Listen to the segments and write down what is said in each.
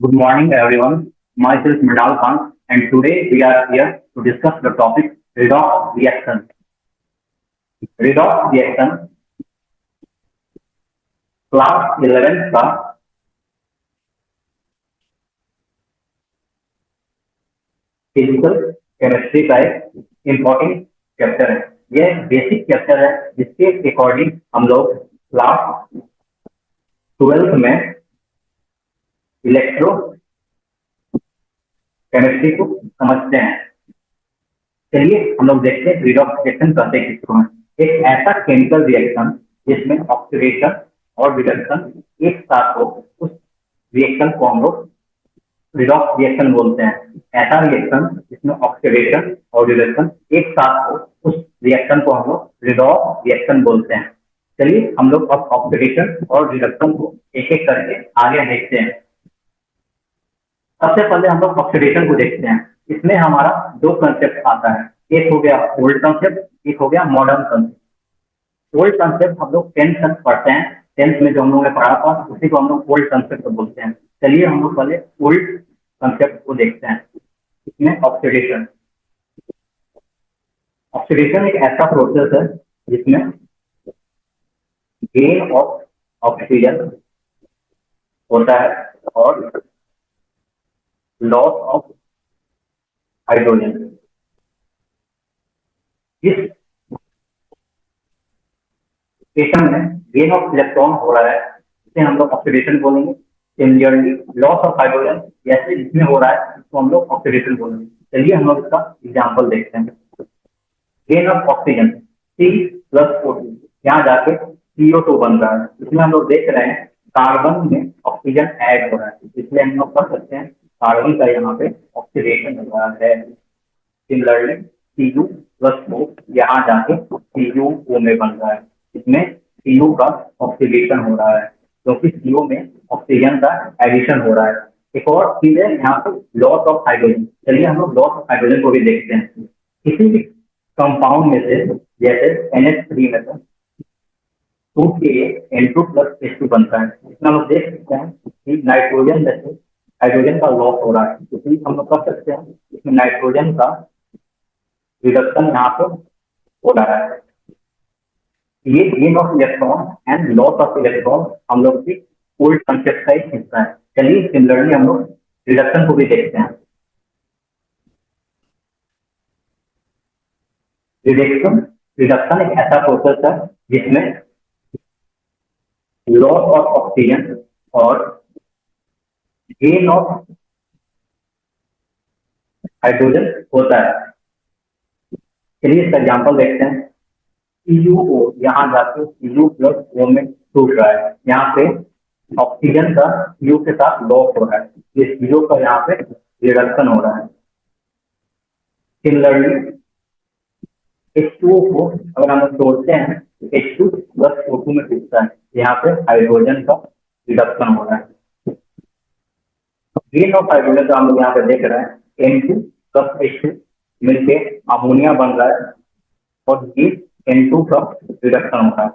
Good morning, everyone. Myself Mridal Khan, and today we are here to discuss the topic redox reaction. Redox reaction, class 11 का physical chemistry का एक important chapter है। यह basic chapter है जिसके according हम लोग क्लास 12 में इलेक्ट्रो केमिस्ट्री को समझते हैं। चलिए हम लोग देखते हैं रिडॉक्स रिएक्शन करते किसको हैं। एक ऐसा केमिकल रिएक्शन जिसमें ऑक्सीडेशन और रिडक्शन एक साथ हो, उस रिएक्शन को हम लोग रिडॉक्स रिएक्शन बोलते हैं। ऐसा रिएक्शन जिसमें ऑक्सीडेशन और रिडक्शन एक साथ हो, उस रिएक्शन को हम लोग रिडॉक्स रिएक्शन बोलते हैं। चलिए हम लोग अब ऑक्सीडेशन और रिडक्शन को एक एक करके आगे देखते हैं। सबसे पहले हम लोग ऑक्सीडेशन को देखते हैं। इसमें हमारा दो कंसेप्ट आता है, एक हो गया ओल्ड कंसेप्ट, एक हो गया मॉडर्न कंसेप्ट। ओल्ड कंसेप्ट हम लोग 10th तक पढ़ते हैं, 10th में जो हम लोगों ने पढ़ा था उसी को हम लोग ओल्ड कंसेप्ट बोलते हैं। चलिए हम लोग पहले ओल्ड कंसेप्ट को देखते हैं। इसमें ऑक्सीडेशन, ऑक्सीडेशन एक ऐसा प्रोसेस है जिसमें गेन ऑफ ऑक्सीजन होता है और लॉस ऑफ हाइड्रोजन। इस स्टेशन में गेन ऑफ इलेक्ट्रॉन हो रहा है, इसे हम लोग ऑक्सीडेशन बोलेंगे। सिमिलरली लॉस ऑफ हाइड्रोजन जैसे इसमें हो रहा है इसको हम लोग ऑक्सीडेशन बोलेंगे। चलिए हम लोग इसका एग्जांपल देखते हैं। गेन ऑफ ऑक्सीजन C+O2, यहाँ जाके CO2 बन रहा है। इसमें हम लोग देख रहे हैं कार्बन में ऑक्सीजन ऐड हो रहा है, इसलिए हम लोग कर सकते हैं कार्बन का यहाँ पे ऑक्सीडेशन हो रहा है। सिमिलरली Cu+O यहाँ जाके CuO में बन रहा है, इसमें Cu का ऑक्सीडेशन हो रहा है क्योंकि CO में ऑक्सीजन का एडिशन हो रहा है। एक और चीज है यहाँ पे लॉस ऑफ हाइड्रोजन। चलिए हम लोग लॉस ऑफ हाइड्रोजन को भी देखते हैं। किसी भी कंपाउंड में से जैसे NH3 में से 2Ka N2+H2 बनता है, इसमें हम लोग देख सकते हैं कि नाइट्रोजन में से हाइड्रोजन का लॉस हो रहा है, इसलिए हम लोग कर सकते हैं इसमें नाइट्रोजन का रिडक्शन यहाँ पे हो रहा है। ये gain of electron and loss of electron हम लोग की ओल्ड कंसेप्ट का एक हिस्सा है। चलिए सिमिलरली हम लोग रिडक्शन को भी देखते हैं। रिडक्शन रिडक्शन एक ऐसा प्रोसेस है जिसमें लॉस ऑफ ऑक्सीजन और गेन ऑफ हाइड्रोजन होता है। चलिए इसका एग्जाम्पल देखते हैं। CuO यहाँ जाके Cu+O में टूट रहा है, यहाँ पे ऑक्सीजन का U के साथ लॉस हो रहा है, इस CO का यहाँ पे रिडक्शन हो रहा है। सिमिलरली H2O को अगर हम तोड़ते हैं तो H2+O2 में टूटता है, यहाँ पे हाइड्रोजन का रिडक्शन हो रहा है। गेन ऑफ हाइड्रोजन तो हम लोग यहाँ पे देख रहे हैं N2+H2 मिलके अमोनिया बन रहा है और ये N2 का रिडक्शन होता है।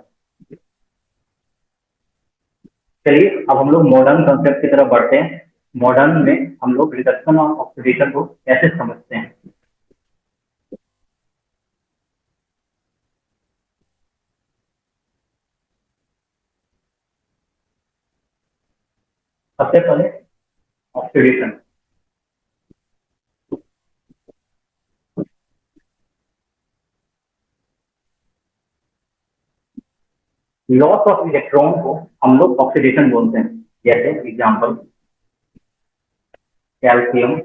चलिए अब हम लोग मॉडर्न कंसेप्ट की तरफ बढ़ते हैं। मॉडर्न में हम लोग रिडक्शन और ऑक्सीडेशन को कैसे समझते हैं। सबसे पहले ऑक्सीडेशन, लॉस ऑफ इलेक्ट्रॉन को हम लोग ऑक्सीडेशन बोलते हैं। जैसे एग्जांपल Ca+2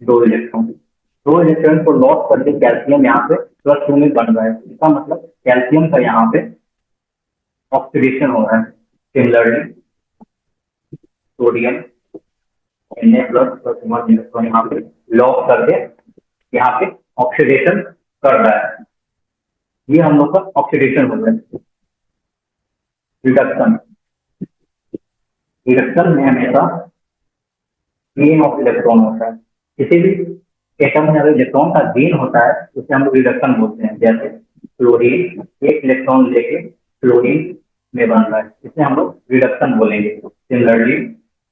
दो इलेक्ट्रॉन को लॉस करके कैल्शियम यहाँ पे +2 में बन रहा है, इसका मतलब कैल्शियम का यहाँ पे ऑक्सीडेशन हो रहा है। सिमिलरली सोडियम Na++1 इलेक्ट्रॉन यहाँ पे लॉस करके यहाँ पे ऑक्सीडेशन कर रहा है, ये हम लोग का ऑक्सीडेशन हो रहा है। रिडक्शन, रिडक्शन में हमेशा गेन ऑफ इलेक्ट्रॉन होता है। किसी भी एटम में अगर इलेक्ट्रॉन का गेन होता है उसे हम लोग रिडक्शन बोलते हैं। जैसे क्लोरीन एक इलेक्ट्रॉन लेके क्लोरीन में बन रहा है, इसे हम लोग रिडक्शन बोलेंगे। सिमिलरली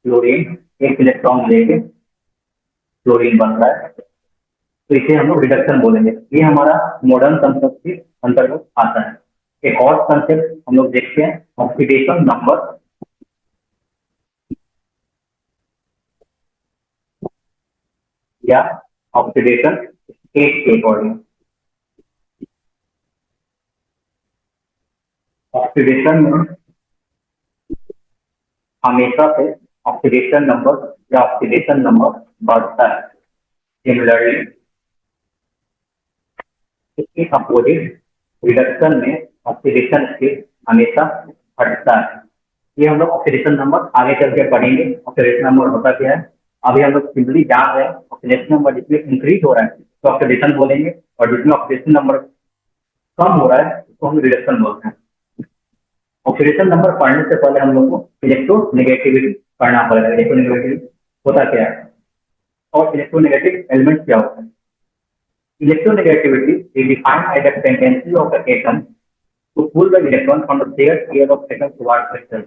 क्लोरीन एक इलेक्ट्रॉन लेके क्लोरीन बन रहा है, तो इसे हम लोग रिडक्शन बोलेंगे। ये हमारा मॉडर्न कंसेप्ट के अंतर्गत आता है। एक और कंसेप्ट हम लोग देखते हैं, ऑक्सीडेशन नंबर या ऑक्सीडेशन स्टेट के अकॉर्डिंग। ऑक्सीडेशन में हमेशा से ऑक्सीडेशन नंबर या ऑक्सीडेशन नंबर बढ़ता है। सिमिलरली इसके अपोजिट रिडक्शन में ऑक्सीडेशन स्टेट हमेशा घटता है। ये हम लोग ऑक्सीडेशन नंबर आगे चल के पढ़ेंगे। ऑक्सीडेशन नंबर होता क्या है, अभी हम लोग सिंपली जान रहे हैं ऑक्सीडेशन नंबर जिसमें इंक्रीज हो रहा है तो ऑक्सीडेशन बोलेंगे, और जिसमें ऑक्सीडेशन नंबर कम हो रहा है तो हम रिडक्शन बोलते हैं। ऑक्सीडेशन नंबर पढ़ने से पहले हम लोग को इलेक्ट्रोनेगेटिविटी पढ़ना पड़ेगा। इलेक्ट्रोनेगेटिविटी होता क्या है और इलेक्ट्रोनेगेटिव एलिमेंट क्या होता है। Electronegativity is defined as the tendency of the atom to pull the electron from the shared pair of atoms towards itself.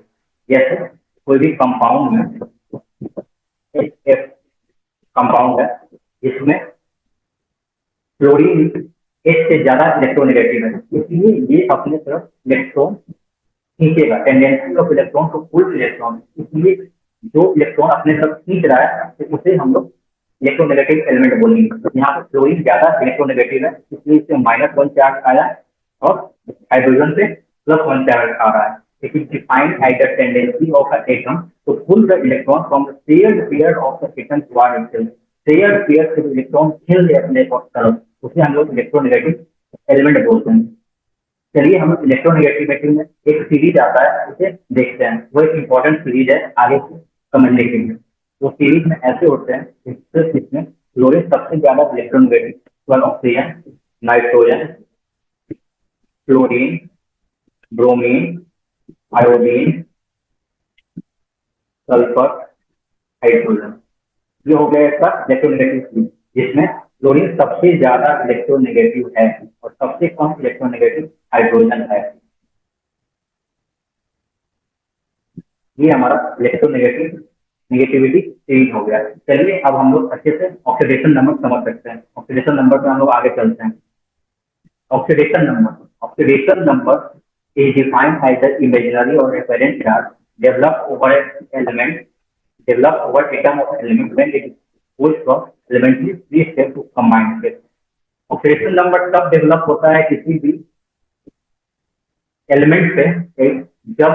जैसे कोई भी कंपाउंड में एक कंपाउंड है जिसमें क्लोरीन एच से ज्यादा इलेक्ट्रोनेगेटिव है, इसलिए ये अपने तरफ इलेक्ट्रॉन खींचेगा। Tendency of electron to pull electron, इसलिए जो इलेक्ट्रॉन अपने तरफ खींच रहा है तो उसे हम लोग इलेक्ट्रोनेगेटिव एलिमेंट बोलेंगे। यहाँ पे क्लोरीन ज्यादा इलेक्ट्रोनेगेटिव है इसलिए इससे -1 चार्ज आया है और हाइड्रोजन से +1 चार्ज आ रहा है। It is defined as the tendency of a atom to pull the electron from the shared pair of the atom toward itself. Shared pair से इलेक्ट्रॉन खींच ले अपने तरफ, उसे हम लोग इलेक्ट्रोनेगेटिव एलिमेंट बोलते हैं। चलिए हम इलेक्ट्रोनेगेटिविटी में एक सीरीज आता है उसे देखते हैं। वो एक इंपॉर्टेंट सीरीज है आगे समझने के लिए। वो सीरीज में ऐसे होते हैं जिसमें क्लोरीन सबसे ज्यादा electronegative, oxygen, nitrogen, chlorine, bromine, iodine, sulphur, hydrogen. ये हो गया इसका इलेक्ट्रोनेगेटिव सीरीज, जिसमें क्लोरीन सबसे ज्यादा इलेक्ट्रोनेगेटिव है और सबसे कम इलेक्ट्रोनेगेटिव हाइड्रोजन है। ये हमारा इलेक्ट्रोनेगेटिव नेगेटिविटी सीरीज हो गया। चलिए अब हम लोग अच्छे से ऑक्सीडेशन नंबर समझ सकते हैं। ऑक्सीडेशन नंबर पे हम लोग आगे चलते हैं। Oxidation number is defined as the imaginary or apparent charge developed over element developed over atom of element when it goes from elementary free state to combined state। Oxidation number तब develop होता है किसी भी element पे जब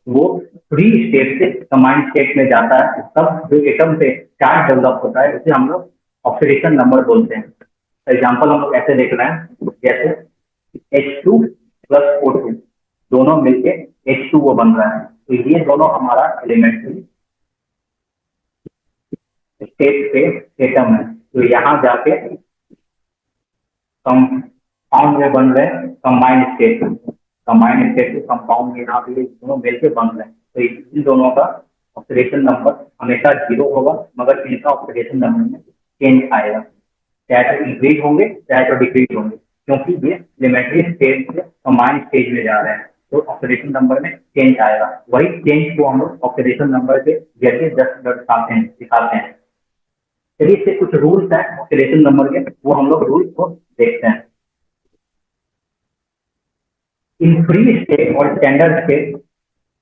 वो free state से command state में जाता है, तब जो एटम पे चार्ज डेवलप होता है उसे हम लोग ऑक्सीडेशन नंबर बोलते हैं। एग्जांपल हम लोग ऐसे देख रहे हैं, जैसे H2 + O2 दोनों मिलके H2O बन रहा है, तो ये दोनों हमारा एलिमेंट्री स्टेट पे एटम है। तो यहाँ जाके कंपाउंड में बन रहे हैं कंबाइंड स्टेट से कंपाउंड में यहाँ पे दोनों मिलके बन रहे हैं। तो इन दोनों का ऑक्सीडेशन नंबर हमेशा 0 होगा, मगर इनका ऑक्सीडेशन नंबर में चेंज आएगा, चाहे तो इंक्रीज होंगे चाहे तो डिक्रीज होंगे, क्योंकि ये एलिमेंट्री स्टेज से कंबाइंड स्टेज में जा रहे हैं। तो ऑक्सीडेशन नंबर में चेंज आएगा। वही चेंज को हम लोग ऑक्सीडेशन नंबर के जरिए दिखाते हैं। चलिए इससे कुछ रूल्स हैं ऑक्सीडेशन नंबर के, वो हम लोग रूल्स को देखते हैं। In free state or standard state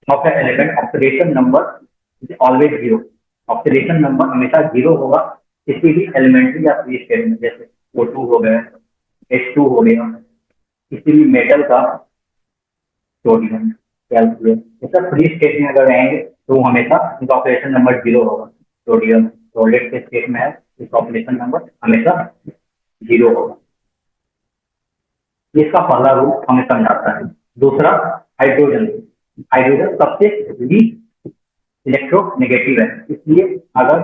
of an element, oxidation number is always 0। Oxidation number हमेशा 0 होगा किसी भी एलिमेंट्री या फ्री स्टेट में, जैसे O2 हो गया, H2 हो गया, किसी भी मेटल का सोडियम, कैल्शियम, ये सब फ्री स्टेट में अगर रहेंगे तो हमेशा इनका ऑक्सीडेशन नंबर 0 होगा। सोडियम सॉलिड के स्टेट में है, इसका ऑक्सीडेशन नंबर हमेशा 0 होगा। इसका पहला रूल हमें समझाता है। दूसरा, हाइड्रोजन सबसे वीक इलेक्ट्रोनेगेटिव है, इसलिए अगर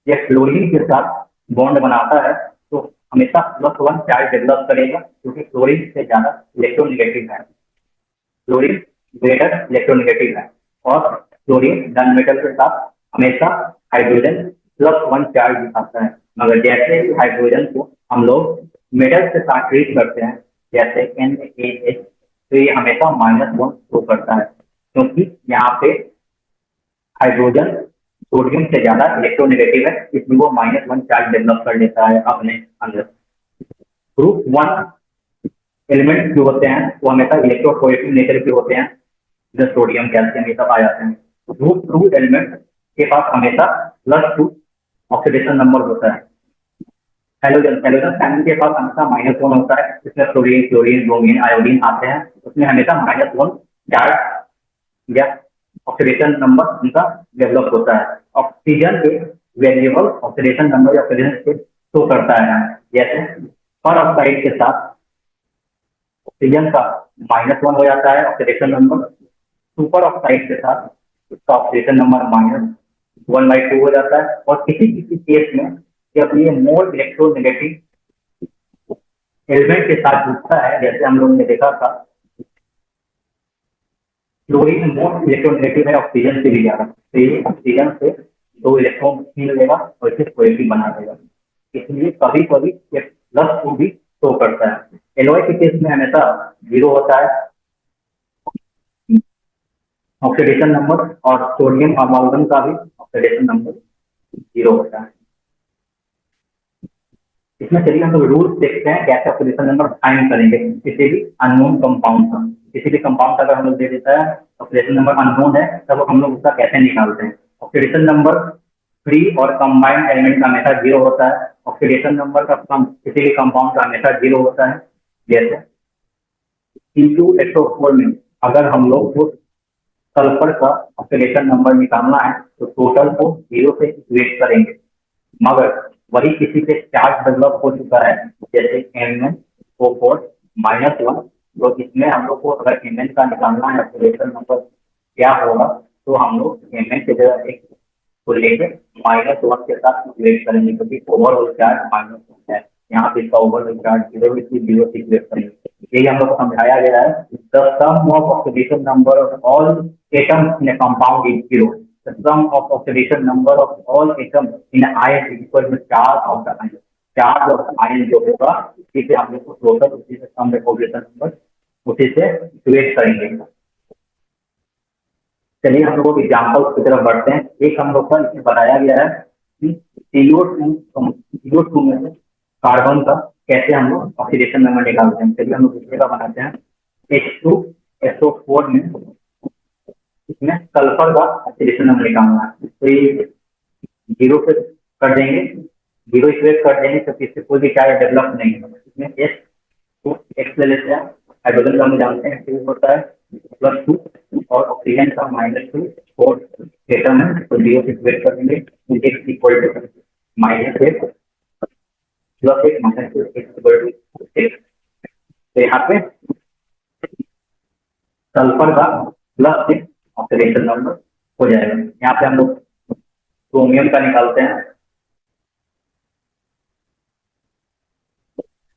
यह क्लोरीन के साथ बॉन्ड बनाता है तो हमेशा +1 चार्ज डेवलप करेगा, क्योंकि क्लोरीन से ज्यादा इलेक्ट्रोनेगेटिव है। क्लोरीन ग्रेटर इलेक्ट्रोनेगेटिव है और क्लोरीन नॉन मेटल के साथ हमेशा हाइड्रोजन +1 चार्ज दिखाता है। मगर जैसे ही हाइड्रोजन को हम लोग मेटल के साथ ट्रीट करते हैं, जैसे NaH, तो ये हमेशा -1 शो करता है, क्योंकि यहाँ पे हाइड्रोजन सोडियम से ज्यादा इलेक्ट्रोनेगेटिव है, इसलिए वो -1 चार्ज डेवलप कर लेता है अपने अंदर। ग्रुप 1 एलिमेंट जो होते हैं वो हमेशा इलेक्ट्रोफोरेटिव नेचर के होते हैं, जैसे सोडियम, कैल्शियम, ये सब आ जाते हैं। ग्रुप 2 एलिमेंट के पास हमेशा +2 ऑक्सीडेशन नंबर होता है। हेलोजन हेलोजन फैमिली के पास हमेशा -1 होता है, जिसमें फ्लोरीन, क्लोरीन, ब्रोमीन, आयोडीन आते हैं, उसमें हमेशा -1 चार्ज या ऑक्सीडेशन नंबर उनका डेवलप होता है। ऑक्सीजन के वेरिएबल ऑक्सीडेशन नंबर या ऑक्सीजन से शो करता है, जैसे पर ऑक्साइड के साथ ऑक्सीजन का -1 हो जाता है ऑक्सीडेशन नंबर, सुपर ऑक्साइड के साथ उसका ऑक्सीडेशन नंबर -1/2 हो जाता है। और किसी किसी केस में जब ये मोर इलेक्ट्रोनेगेटिव एलिमेंट के साथ जुड़ता है, जैसे हम लोग ने देखा था क्लोरीन मोर इलेक्ट्रोनेगेटिव है ऑक्सीजन से भी ज्यादा, तो ये ऑक्सीजन से 2 इलेक्ट्रॉन छीन लेगा और इसे पॉजिटिव बना देगा, इसलिए कभी कभी ये +2 भी शो करता है। एलॉय के केस में हमेशा 0 होता है ऑक्सीडेशन नंबर, और सोडियम अमाउंटन का भी ऑक्सीडेशन नंबर 0 होता है। इसमें चलिए हम लोग रूल्स देखते हैं कैसे ऑक्सीडेशन नंबर फाइंड करेंगे किसी भी अननोन कंपाउंड का। किसी भी कंपाउंड का अगर हम लोग दे देता है ऑक्सीडेशन नंबर अननोन है, तब हम लोग उसका कैसे निकालते हैं। ऑक्सीडेशन नंबर फ्री और कंबाइंड एलिमेंट का हमेशा 0 होता है। ऑक्सीडेशन नंबर का किसी भी कंपाउंड का हमेशा 0 होता है। जैसे C2SO4 में अगर हम लोग को सल्फर का ऑक्सीडेशन नंबर निकालना है तो टोटल को 0 से इक्वेट करेंगे, मगर वही किसी पे चार्ज डेवलप हो चुका है जैसे MnO4 -1, तो इसमें हम लोग को अगर Mn का निकालना है ऑक्सीडेशन नंबर क्या होगा, तो हम लोग Mn के जगह एक को लेके -1 के साथ इक्वेट करेंगे, क्योंकि ओवरऑल चार्ज -1 है, यहाँ पे इसका ओवरऑल चार्ज 0 से इक्वेट करेंगे। यही हम लोग को समझाया गया है। The sum of oxidation number of all atoms in a compound is 0। The sum of oxidation number of all atoms in ion is equal to charge of the ion. Charge of ion जो होगा उसी से हम लोग को total, उसी से सम oxidation number, उसी से इक्वेट करेंगे। चलिए हम लोग एग्जाम्पल की तरफ बढ़ते हैं। एक हम लोग का इसमें बताया गया है कि CO2 में से कार्बन का कैसे हम लोग ऑक्सीडेशन नंबर निकालते हैं। चलिए हम लोग दूसरे का बनाते हैं। H2SO4 में इसमें सल्फर का ऑक्सीडेशन नंबर निकालना है, तो ये 0 से कर देंगे, 0 इक्वेट कर देंगे, क्योंकि इससे कोई भी चार्ज डेवलप नहीं होगा। इसमें X ले लेते हैं, हाइड्रोजन का हम जानते हैं 2 होता है +2, और ऑक्सीजन का -2 और एटम है, तो 0 से इक्वेट कर देंगे। X equal to -1 +1 -2 X equal to 6। तो यहाँ पे सल्फर का +6 ऑक्सीडेशन नंबर हो जाएगा। यहाँ पे हम लोग क्रोमियम का निकालते हैं,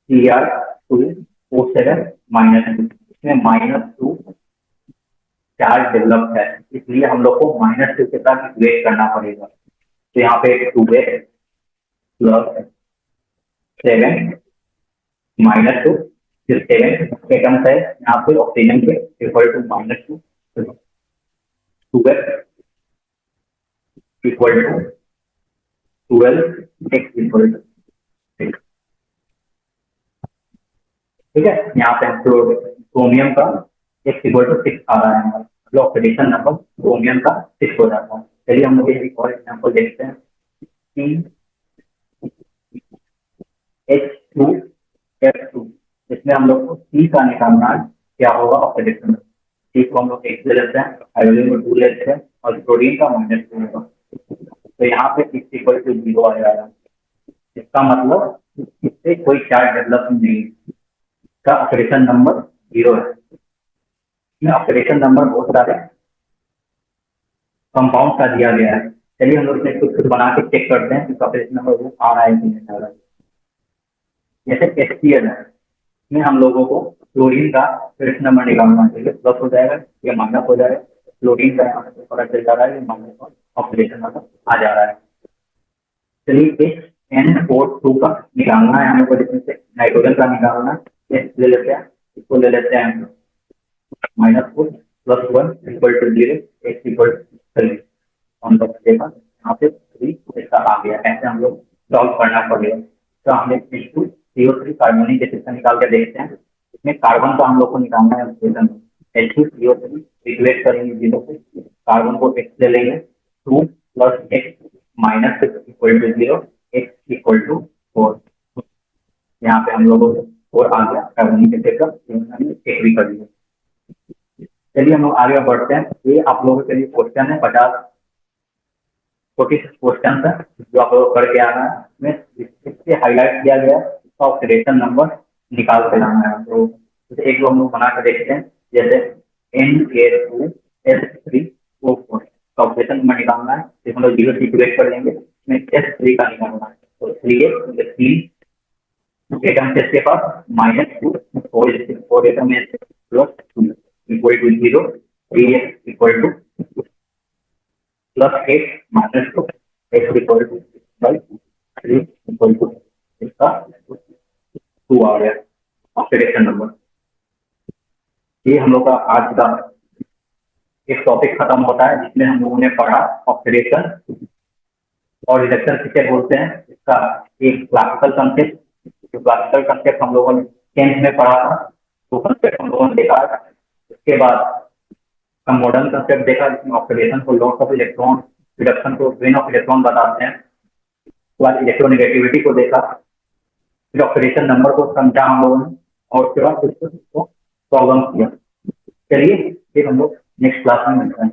Cr2O7 -2, इसमें -2 चार्ज डेवलप है, इसलिए हम लोग को -2 के साथ इक्वेट करना पड़ेगा। तो यहाँ पे 2x +7 -2 फिर 7 एटम्स है यहाँ पे ऑक्सीजन के equal to -2, 2x equal to 12 x equal to 6। ठीक है, यहाँ पे क्रोमियम का x इक्वल टू 6 आ रहा है, मतलब ऑक्सीडेशन नंबर क्रोमियम का 6 हो जाता है। चलिए हम लोग एक और एग्जाम्पल देखते हैं कि H2F2, इसमें हम लोग को C का निकालना है क्या होगा ऑक्सीडेशन नंबर। C को हम लोग 1 ले लेते हैं, हाइड्रोजन को 2 लेते हैं, और क्लोरीन का -2 होगा, तो यहाँ पे x इक्वल टू 0 आ जाएगा। इसका मतलब इससे कोई चार्ज डेवलप नहीं, का ऑक्सीडेशन नंबर 0 है। इसमें ऑक्सीडेशन नंबर बहुत सारे कंपाउंड का दिया गया है। चलिए हम लोग इसमें कुछ बना के चेक करते हैं कि ऑक्सीडेशन नंबर वो आ रहा है कि नहीं आ रहा है। जैसे HCl है, इसमें हम लोगों को क्लोरीन का ऑक्सीडेशन नंबर निकालना चाहिए, प्लस हो जाएगा या माइनस हो जाएगा। क्लोरीन का यहाँ पे पता चल जा रहा है, माइनस ऑक्सीडेशन नंबर आ जा रहा है। चलिए NO2 का निकालना है हमें, जिसमें से नाइट्रोजन का निकालना है, ले लेते हैं, इसको ले लेते हैं -4 +1 equal to 0 x equal to 3। हम लोग देखा यहाँ पे 3 इसका आ गया, ऐसे हम लोग सॉल्व करना पड़ेगा। तो हम लोग CO3 कार्बोनिक एसिड का निकाल के देखते हैं। इसमें कार्बन का हम लोग को निकालना है ऑक्सीजन, H2CO3 रिप्लेस करेंगे 0 से, कार्बन को x ले लेंगे, 2 + x - 6 = 0, x = 4। यहाँ पे हम लोगों को 4 आ गया कार्बोनिक एसिड का, हमने चेक भी कर लिया। चलिए हम लोग आगे बढ़ते हैं। ये आप लोगों के लिए क्वेश्चन है, 50 छोटी क्वेश्चन है जो आप लोग करके आना है। इसमें इससे हाईलाइट किया गया है, इसका ऑक्सीडेशन नंबर निकाल के लाना है। तो एक दो हम लोग बना कर देखते हैं, जैसे Na2S3O4 का ऑक्सीडेशन नंबर निकालना है। इसमें हम लोग 0 से इक्वेट कर लेंगे, इसमें S3 का निकालना है। तो 3 एटम इसके पास -2 4 एटम है +2 = 0, 3x = +8 - 2 x = 3 इसका 2 आ गया ऑक्सीडेशन नंबर। ये हम लोग का आज का एक टॉपिक खत्म होता है, जिसमें हम लोगों ने पढ़ा ऑक्सीडेशन और रिडक्शन किसे बोलते हैं, इसका एक क्लासिकल कंसेप्ट। जो क्लासिकल कंसेप्ट हम लोगों ने 10th में पढ़ा था, वो कंसेप्ट हम लोगों ने देखा। इसके बाद हम मॉडर्न कंसेप्ट देखा, जिसमें ऑक्सीडेशन को लॉस ऑफ इलेक्ट्रॉन, रिडक्शन को गेन ऑफ इलेक्ट्रॉन बताते हैं। उसके बाद इलेक्ट्रोनेगेटिविटी को देखा, फिर ऑक्सीडेशन नंबर को समझा हम लोगों ने, और उसके बाद उसको प्रॉब्लम किया। चलिए फिर हम लोग नेक्स्ट क्लास में मिलते हैं।